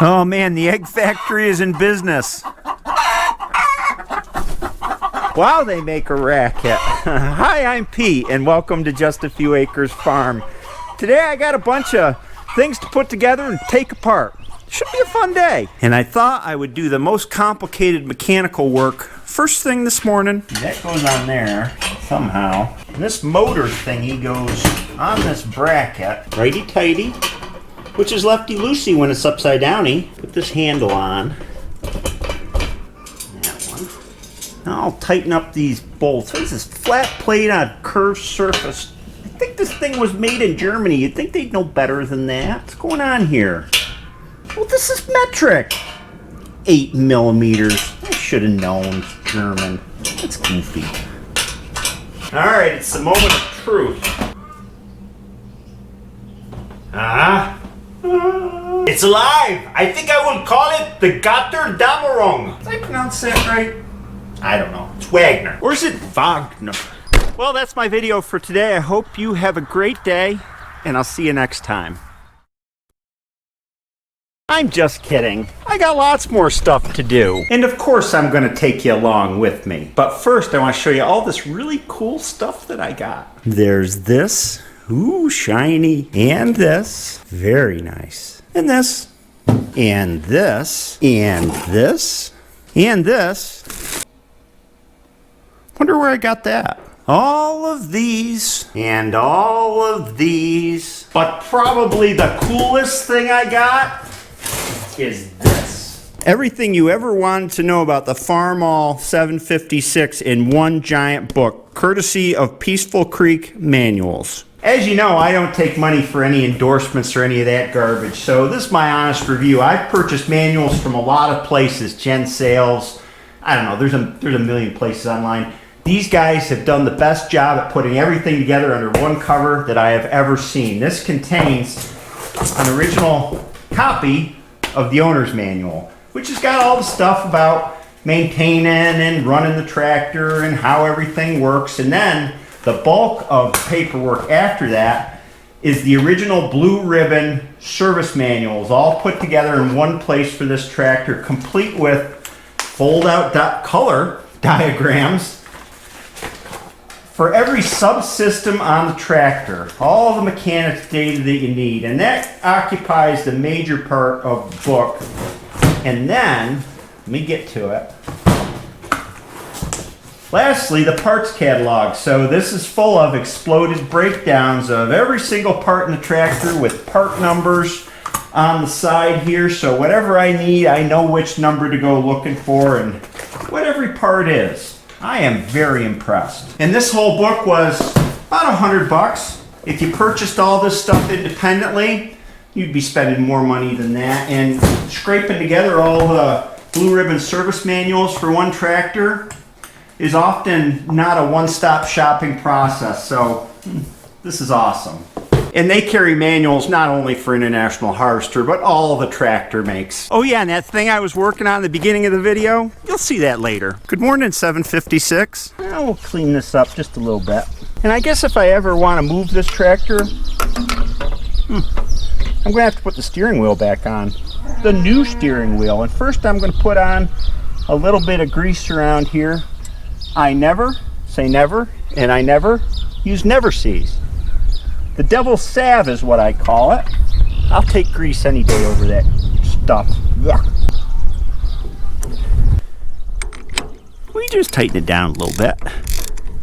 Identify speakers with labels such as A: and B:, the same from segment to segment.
A: Oh man, the egg factory is in business. Wow, they make a racket. Hi, I'm Pete, and welcome to Just a Few Acres Farm. Today I got a bunch of things to put together and take apart. Should be a fun day. And I thought I would do the most complicated mechanical work first thing this morning. That goes on there somehow. And this motor thingy goes on this bracket, righty-tighty, which is lefty-loosey when it's upside-downy. Put this handle on. That one. Now I'll tighten up these bolts. What is this, flat plate on curved surface? I think this thing was made in Germany. You'd think they'd know better than that. What's going on here? Well, this is metric. 8 millimeters. I should have known. It's German. That's goofy. Alright, it's the moment of truth. It's alive! I think I will call it the Götterdämmerung. Did I pronounce that right? I don't know. It's Wagner. Or is it Wagner? Well, that's my video for today. I hope you have a great day, and I'll see you next time. I'm just kidding. I got lots more stuff to do. And of course I'm going to take you along with me. But first I want to show you all this really cool stuff that I got. There's this. Ooh, shiny. And this. Very nice. And this. And this. And this. And this. Wonder where I got that. All of these. And all of these. But probably the coolest thing I got is this. Everything you ever wanted to know about the Farmall 756 in one giant book, courtesy of Peaceful Creek Manuals. As you know, I don't take money for any endorsements or any of that garbage, so this is my honest review. I've purchased manuals from a lot of places, Gen Sales, I don't know, there's a million places online. These guys have done the best job at putting everything together under one cover that I have ever seen. This contains an original copy of the owner's manual, which has got all the stuff about maintaining and running the tractor and how everything works. And then the bulk of paperwork after that is the original blue ribbon service manuals, all put together in one place for this tractor, complete with fold-out color diagrams for every subsystem on the tractor, all the mechanics data that you need, and that occupies the major part of the book. And then, let me get to it. Lastly, the parts catalog. So this is full of exploded breakdowns of every single part in the tractor with part numbers on the side here. So whatever I need, I know which number to go looking for and what every part is. I am very impressed. And this whole book was about $100. If you purchased all this stuff independently, you'd be spending more money than that. And scraping together all the blue ribbon service manuals for one tractor is often not a one-stop shopping process. So this is awesome. And they carry manuals not only for International Harvester, but all the tractor makes. Oh yeah, and that thing I was working on at the beginning of the video, you'll see that later. Good morning, 756. Well, we'll clean this up just a little bit. And I guess if I ever want to move this tractor, I'm going to have to put the steering wheel back on. The new steering wheel. And first I'm going to put on a little bit of grease around here. I never say never, and I never use never sees. The devil's salve is what I call it. I'll take grease any day over that stuff. Yeah. We just tighten it down a little bit.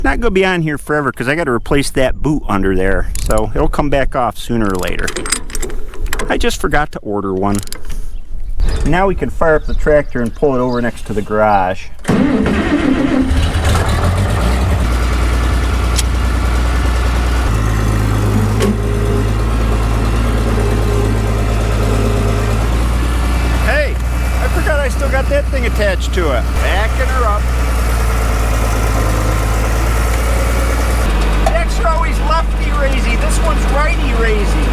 A: Not gonna be on here forever because I got to replace that boot under there, so it'll come back off sooner or later. I just forgot to order one. Now we can fire up the tractor and pull it over next to the garage. Got that thing attached to it. Backing her up. Decks are always lefty raisy. This one's righty raisy.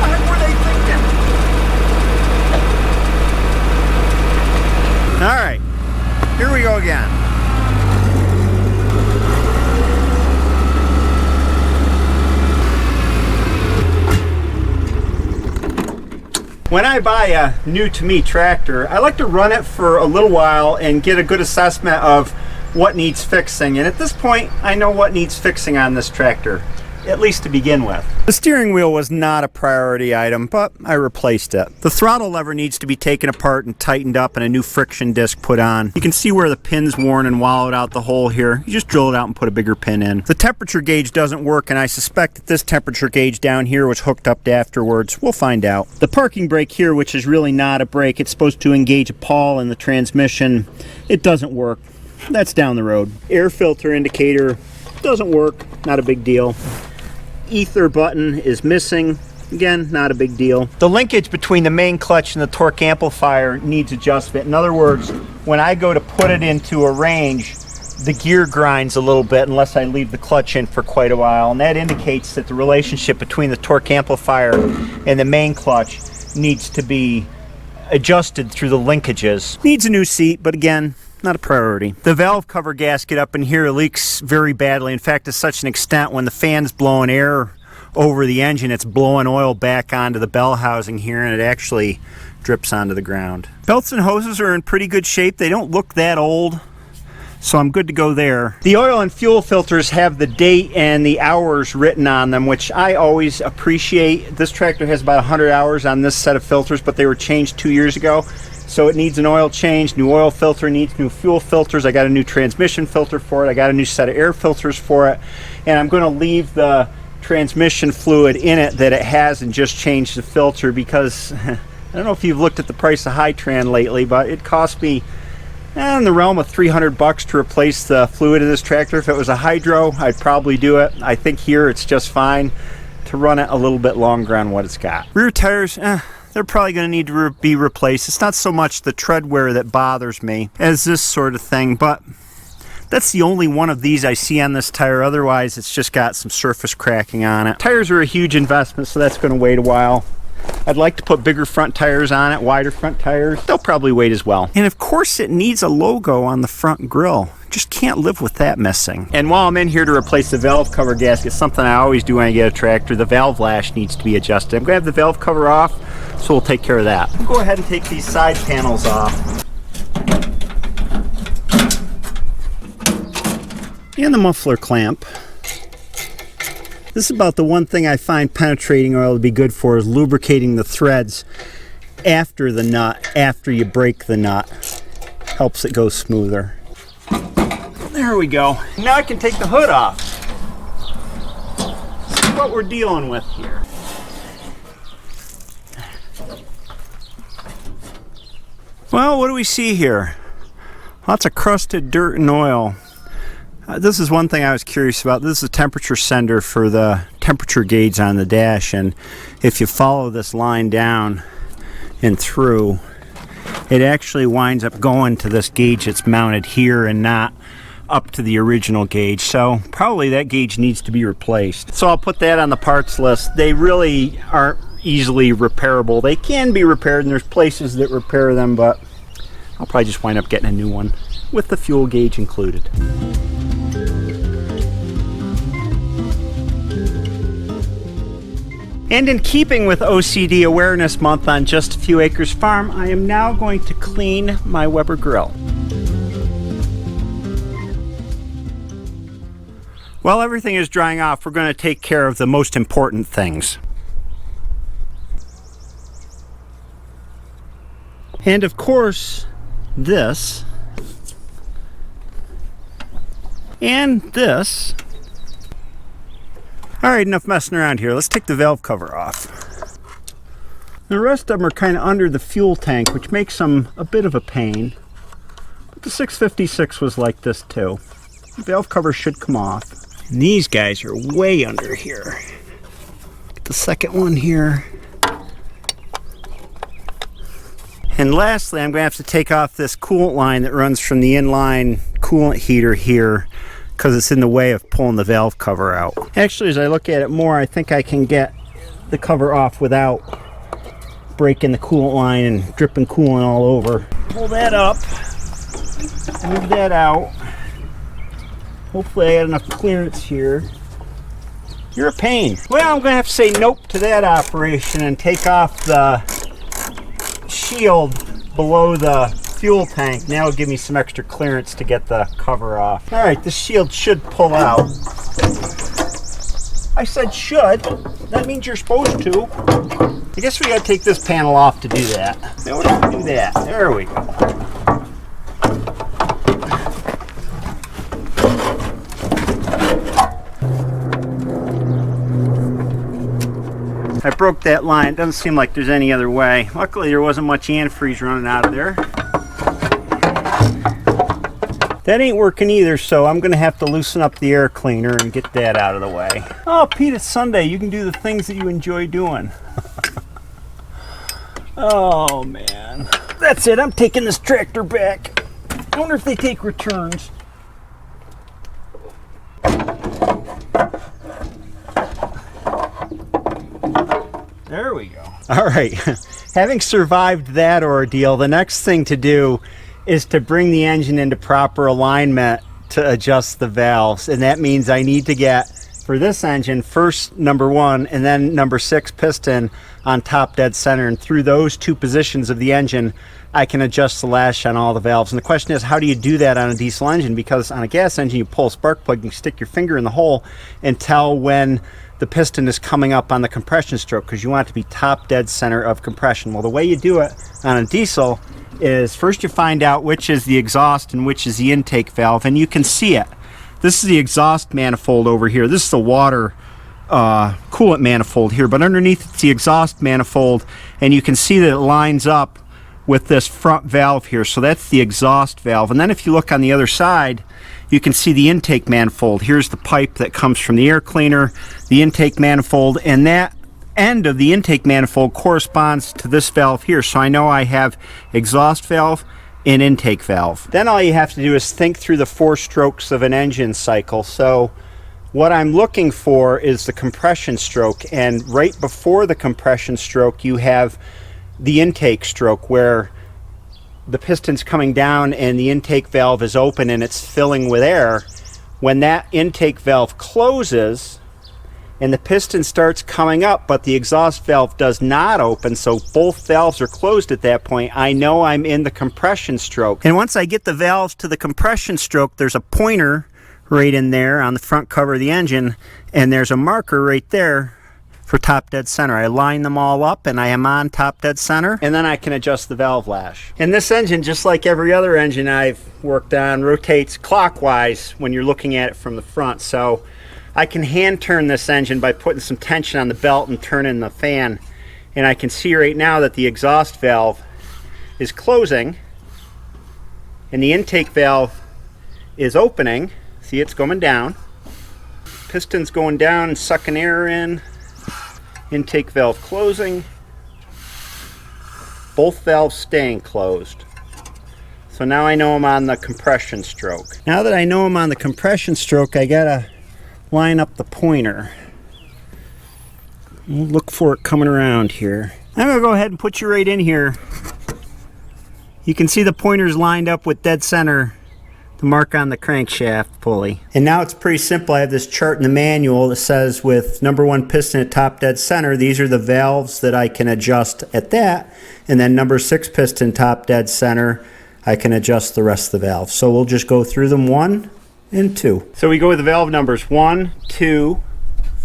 A: What were they thinking? Alright, here we go again. When I buy a new to me tractor, I like to run it for a little while and get a good assessment of what needs fixing. And at this point, I know what needs fixing on this tractor, at least to begin with. The steering wheel was not a priority item, but I replaced it. The throttle lever needs to be taken apart and tightened up and a new friction disc put on. You can see where the pin's worn and wallowed out the hole here. You just drill it out and put a bigger pin in. The temperature gauge doesn't work, and I suspect that this temperature gauge down here was hooked up afterwards. We'll find out. The parking brake here, which is really not a brake, it's supposed to engage a pawl in the transmission. It doesn't work. That's down the road. Air filter indicator doesn't work. Not a big deal. Ether button is missing. Again, not a big deal. The linkage between the main clutch and the torque amplifier needs adjustment. In other words, when I go to put it into a range, the gear grinds a little bit unless I leave the clutch in for quite a while, and that indicates that the relationship between the torque amplifier and the main clutch needs to be adjusted through the linkages. Needs a new seat, but again, not a priority. The valve cover gasket up in here leaks very badly. In fact, to such an extent when the fan's blowing air over the engine, it's blowing oil back onto the bell housing here, and it actually drips onto the ground. Belts and hoses are in pretty good shape. They don't look that old, so I'm good to go there. The oil and fuel filters have the date and the hours written on them, which I always appreciate. This tractor has about 100 hours on this set of filters, but they were changed 2 years ago. So it needs an oil change, new oil filter, needs new fuel filters. I got a new transmission filter for it. I got a new set of air filters for it. And I'm going to leave the transmission fluid in it that it has and just change the filter, because I don't know if you've looked at the price of Hytran lately, but it cost me in the realm of $300 to replace the fluid in this tractor. If it was a hydro, I'd probably do it. I think here it's just fine to run it a little bit longer on what it's got. Rear tires, they're probably going to need to be replaced. It's not so much the tread wear that bothers me as this sort of thing, but that's the only one of these I see on this tire. Otherwise, it's just got some surface cracking on it. Tires are a huge investment, so that's going to wait a while. I'd like to put bigger front tires on it, wider front tires. They'll probably wait as well. And of course, it needs a logo on the front grille. Just can't live with that missing. And while I'm in here to replace the valve cover gasket, something I always do when I get a tractor, the valve lash needs to be adjusted. I'm going to have the valve cover off, so we'll take care of that. We'll go ahead and take these side panels off. And the muffler clamp. This is about the one thing I find penetrating oil to be good for, is lubricating the threads after the nut, after you break the nut. Helps it go smoother. There we go. Now I can take the hood off. See what we're dealing with here. Well, what do we see here? Lots of crusted dirt and oil. This is one thing I was curious about. This is a temperature sender for the temperature gauge on the dash, and if you follow this line down and through, it actually winds up going to this gauge that's mounted here and not up to the original gauge. So probably that gauge needs to be replaced. So I'll put that on the parts list. They really aren't easily repairable. They can be repaired, and there's places that repair them, but I'll probably just wind up getting a new one with the fuel gauge included. And in keeping with OCD Awareness Month on Just a Few Acres Farm, I am now going to clean my Weber grill. While everything is drying off, we're going to take care of the most important things. And of course, this and this. All right, enough messing around here. Let's take the valve cover off. The rest of them are kind of under the fuel tank, which makes them a bit of a pain. But the 656 was like this too. The valve cover should come off. And these guys are way under here. Get the second one here. And lastly, I'm going to have to take off this coolant line that runs from the inline coolant heater here, because it's in the way of pulling the valve cover out. Actually, as I look at it more, I think I can get the cover off without breaking the coolant line and dripping coolant all over. Pull that up, move that out. Hopefully I got enough clearance here. You're a pain. Well, I'm going to have to say nope to that operation and take off the shield below the fuel tank. Now it'll give me some extra clearance to get the cover off. All right, this shield should pull out. I said should. That means you're supposed to. I guess we gotta take this panel off to do that. Now what do we do that? There we go. I broke that line. It doesn't seem like there's any other way. Luckily there wasn't much antifreeze running out of there. That ain't working either, so I'm gonna have to loosen up the air cleaner and get that out of the way. Oh, Pete, it's Sunday. You can do the things that you enjoy doing. Oh man. That's it, I'm taking this tractor back. I wonder if they take returns. There we go. All right, having survived that ordeal, the next thing to do is to bring the engine into proper alignment to adjust the valves. And that means I need to get, for this engine, first number 1 and then number 6 piston on top dead center. And through those 2 positions of the engine, I can adjust the lash on all the valves. And the question is, how do you do that on a diesel engine? Because on a gas engine, you pull a spark plug, you stick your finger in the hole and tell when the piston is coming up on the compression stroke, because you want it to be top dead center of compression. Well, the way you do it on a diesel is first you find out which is the exhaust and which is the intake valve, and you can see it. This is the exhaust manifold over here. This is the water coolant manifold here, but underneath it's the exhaust manifold, and you can see that it lines up with this front valve here. So that's the exhaust valve. And then if you look on the other side, you can see the intake manifold. Here's the pipe that comes from the air cleaner, the intake manifold, and that end of the intake manifold corresponds to this valve here. So I know I have exhaust valve and intake valve. Then all you have to do is think through the 4 strokes of an engine cycle. So what I'm looking for is the compression stroke, and right before the compression stroke you have the intake stroke, where the piston's coming down and the intake valve is open and it's filling with air. When that intake valve closes and the piston starts coming up, but the exhaust valve does not open, so both valves are closed at that point, I know I'm in the compression stroke. And once I get the valves to the compression stroke, there's a pointer right in there on the front cover of the engine, and there's a marker right there for top dead center. I line them all up and I am on top dead center, and then I can adjust the valve lash. And this engine, just like every other engine I've worked on, rotates clockwise when you're looking at it from the front. So I can hand turn this engine by putting some tension on the belt and turning the fan, and I can see right now that the exhaust valve is closing and the intake valve is opening. See, it's going down. Piston's going down and sucking air in. Intake valve closing. Both valves staying closed. So now I know I'm on the compression stroke. Now that I know I'm on the compression stroke, I gotta line up the pointer. Look for it coming around here. I'm gonna go ahead and put you right in here. You can see the pointer's lined up with dead center, the mark on the crankshaft pulley. And now it's pretty simple. I have this chart in the manual that says with number 1 piston at top dead center, these are the valves that I can adjust at that, and then number 6 piston top dead center, I can adjust the rest of the valves. So we'll just go through them 1 and 2. So we go with the valve numbers 1, 2,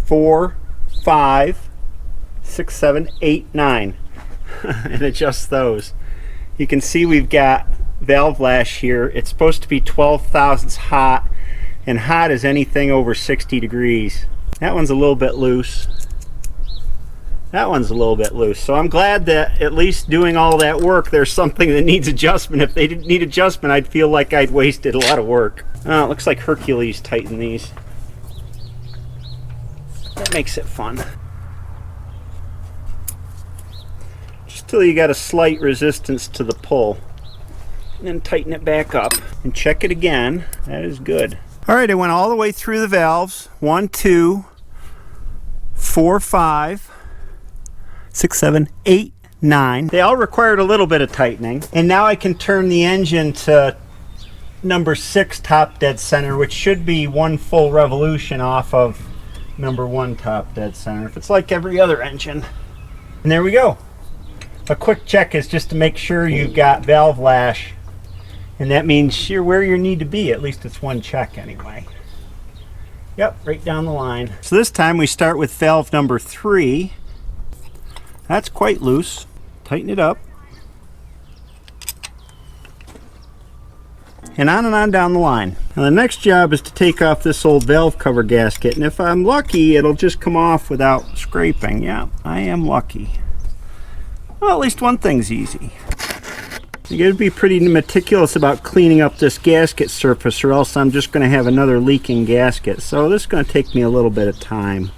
A: 4, 5, 6, 7, 8, 9 and adjust those. You can see we've got valve lash here. It's supposed to be 12 thousandths hot, and hot is anything over 60 degrees. That one's a little bit loose. That one's a little bit loose. So I'm glad that at least doing all that work, there's something that needs adjustment. If they didn't need adjustment, I'd feel like I'd wasted a lot of work. Oh, it looks like Hercules tightened these. That makes it fun. Just till you got a slight resistance to the pull. And then tighten it back up and check it again. That is good. All right, I went all the way through the valves. 1, 2, 4, 5, 6, 7, 8, 9. They all required a little bit of tightening. And now I can turn the engine to number 6 top dead center, which should be 1 full revolution off of number 1 top dead center, if it's like every other engine. And there we go. A quick check is just to make sure you've got valve lash, and that means you're where you need to be. At least it's one check anyway. Yep, right down the line. So this time we start with valve number 3. That's quite loose. Tighten it up. And on down the line. Now the next job is to take off this old valve cover gasket, and if I'm lucky, it'll just come off without scraping. Yeah, I am lucky. Well, at least one thing's easy. You gotta be pretty meticulous about cleaning up this gasket surface, or else I'm just gonna have another leaking gasket. So this is gonna take me a little bit of time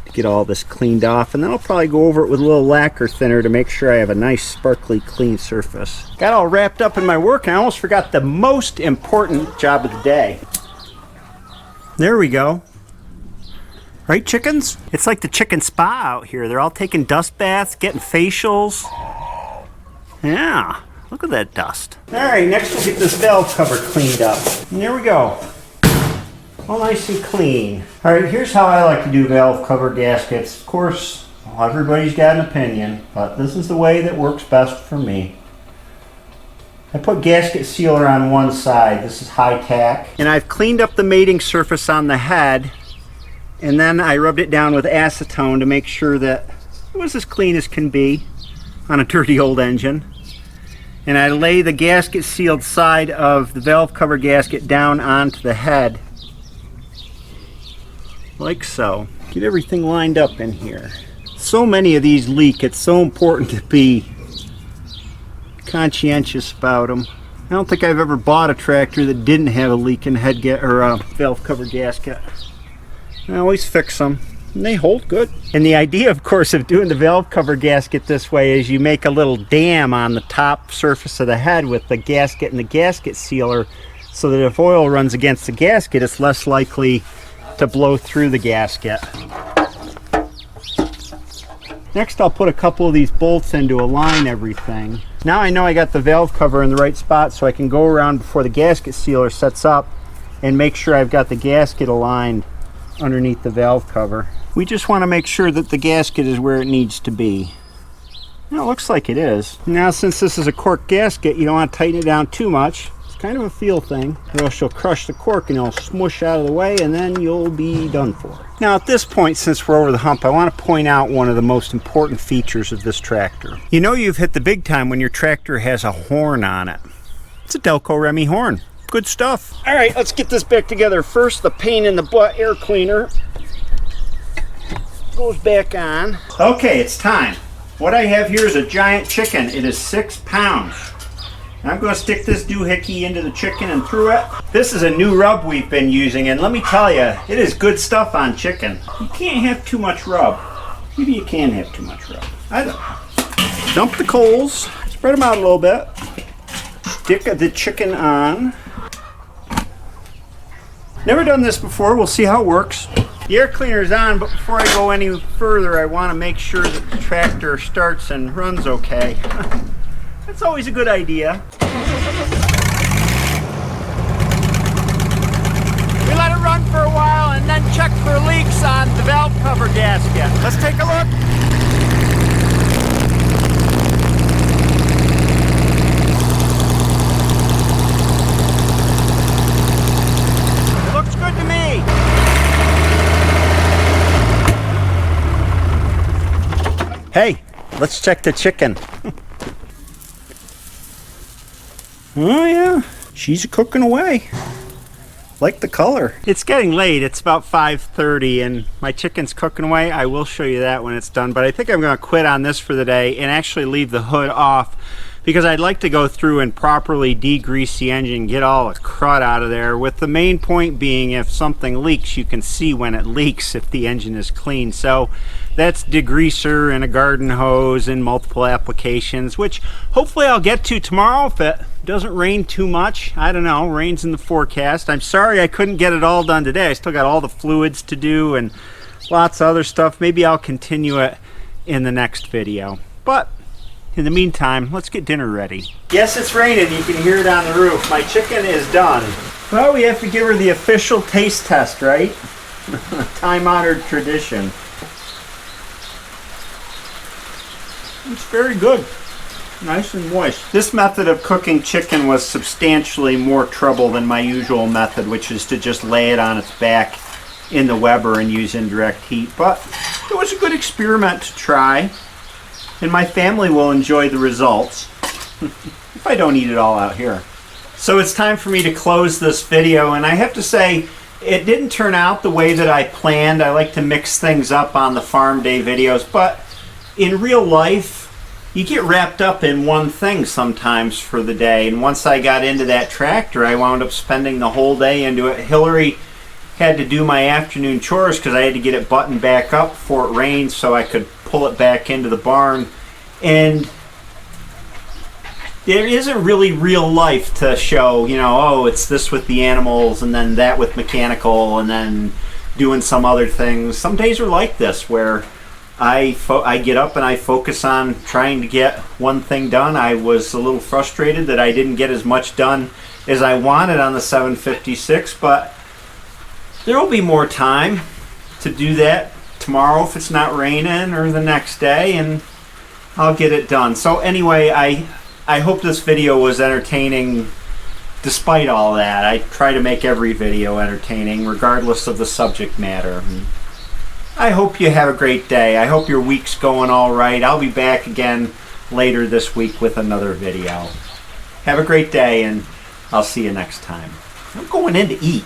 A: to get all this cleaned off, and then I'll probably go over it with a little lacquer thinner to make sure I have a nice sparkly clean surface. Got all wrapped up in my work, and I almost forgot the most important job of the day. There we go. Right, chickens? It's like the chicken spa out here. They're all taking dust baths, getting facials. Yeah, look at that dust. All right, next we'll get this valve cover cleaned up. And there we go. All nice and clean. All right, here's how I like to do valve cover gaskets. Of course, everybody's got an opinion, but this is the way that works best for me. I put gasket sealer on one side. This is high tack. And I've cleaned up the mating surface on the head, and then I rubbed it down with acetone to make sure that it was as clean as can be on a dirty old engine. And I lay the gasket sealed side of the valve cover gasket down onto the head, like so. Get everything lined up in here. So many of these leak. It's so important to be conscientious about them. I don't think I've ever bought a tractor that didn't have a leaking head or valve cover gasket. I always fix them, and they hold good. And the idea, of course, of doing the valve cover gasket this way is you make a little dam on the top surface of the head with the gasket and the gasket sealer, so that if oil runs against the gasket, it's less likely to blow through the gasket. Next, I'll put a couple of these bolts in to align everything. Now I know I got the valve cover in the right spot, so I can go around before the gasket sealer sets up and make sure I've got the gasket aligned underneath the valve cover. We just want to make sure that the gasket is where it needs to be. Now, it looks like it is. Now, since this is a cork gasket, you don't want to tighten it down too much. It's kind of a feel thing, or else you'll crush the cork and it'll smush out of the way, and then you'll be done for. Now, at this point, since we're over the hump, I want to point out one of the most important features of this tractor. You know you've hit the big time when your tractor has a horn on it. It's a Delco Remy horn. Good stuff. All right, let's get this back together. First, the pain in the butt air cleaner goes back on. Okay, it's time. What I have here is a giant chicken. It is 6 pounds. And I'm going to stick this doohickey into the chicken and through it. This is a new rub we've been using, and let me tell you, it is good stuff on chicken. You can't have too much rub. Maybe you can have too much rub. I don't know. Dump the coals, spread them out a little bit. Stick the chicken on. Never done this before. We'll see how it works. The air cleaner is on, but before I go any further, I want to make sure that the tractor starts and runs okay. That's always a good idea. We let it run for a while and then check for leaks on the valve cover gasket. Let's take a look. Hey, let's check the chicken. Oh yeah, she's cooking away. Like the color. It's getting late. It's about 5:30 and my chicken's cooking away. I will show you that when it's done, but I think I'm going to quit on this for the day and actually leave the hood off, because I'd like to go through and properly degrease the engine, get all the crud out of there, with the main point being if something leaks, you can see when it leaks if the engine is clean. So that's degreaser and a garden hose and multiple applications, which hopefully I'll get to tomorrow if it doesn't rain too much. I don't know, rain's in the forecast. I'm sorry I couldn't get it all done today. I still got all the fluids to do and lots of other stuff. Maybe I'll continue it in the next video. But in the meantime, let's get dinner ready. Yes, it's raining. You can hear it on the roof. My chicken is done. Well, we have to give her the official taste test, right? Time-honored tradition. It's very good. Nice and moist. This method of cooking chicken was substantially more trouble than my usual method, which is to just lay it on its back in the Weber and use indirect heat. But it was a good experiment to try, and my family will enjoy the results if I don't eat it all out here. So it's time for me to close this video, and I have to say it didn't turn out the way that I planned. I like to mix things up on the farm day videos, but in real life you get wrapped up in one thing sometimes for the day, and once I got into that tractor I wound up spending the whole day into it. Hillary had to do my afternoon chores because I had to get it buttoned back up before it rained so I could pull it back into the barn, and there isn't really real life to show, you know, oh, it's this with the animals and then that with mechanical and then doing some other things. Some days are like this where I get up and I focus on trying to get one thing done. I was a little frustrated that I didn't get as much done as I wanted on the 756, but there will be more time to do that tomorrow if it's not raining, or the next day, and I'll get it done. So anyway, I hope this video was entertaining despite all that. I try to make every video entertaining regardless of the subject matter. I hope you have a great day. I hope your week's going all right. I'll be back again later this week with another video. Have a great day, and I'll see you next time. I'm going in to eat.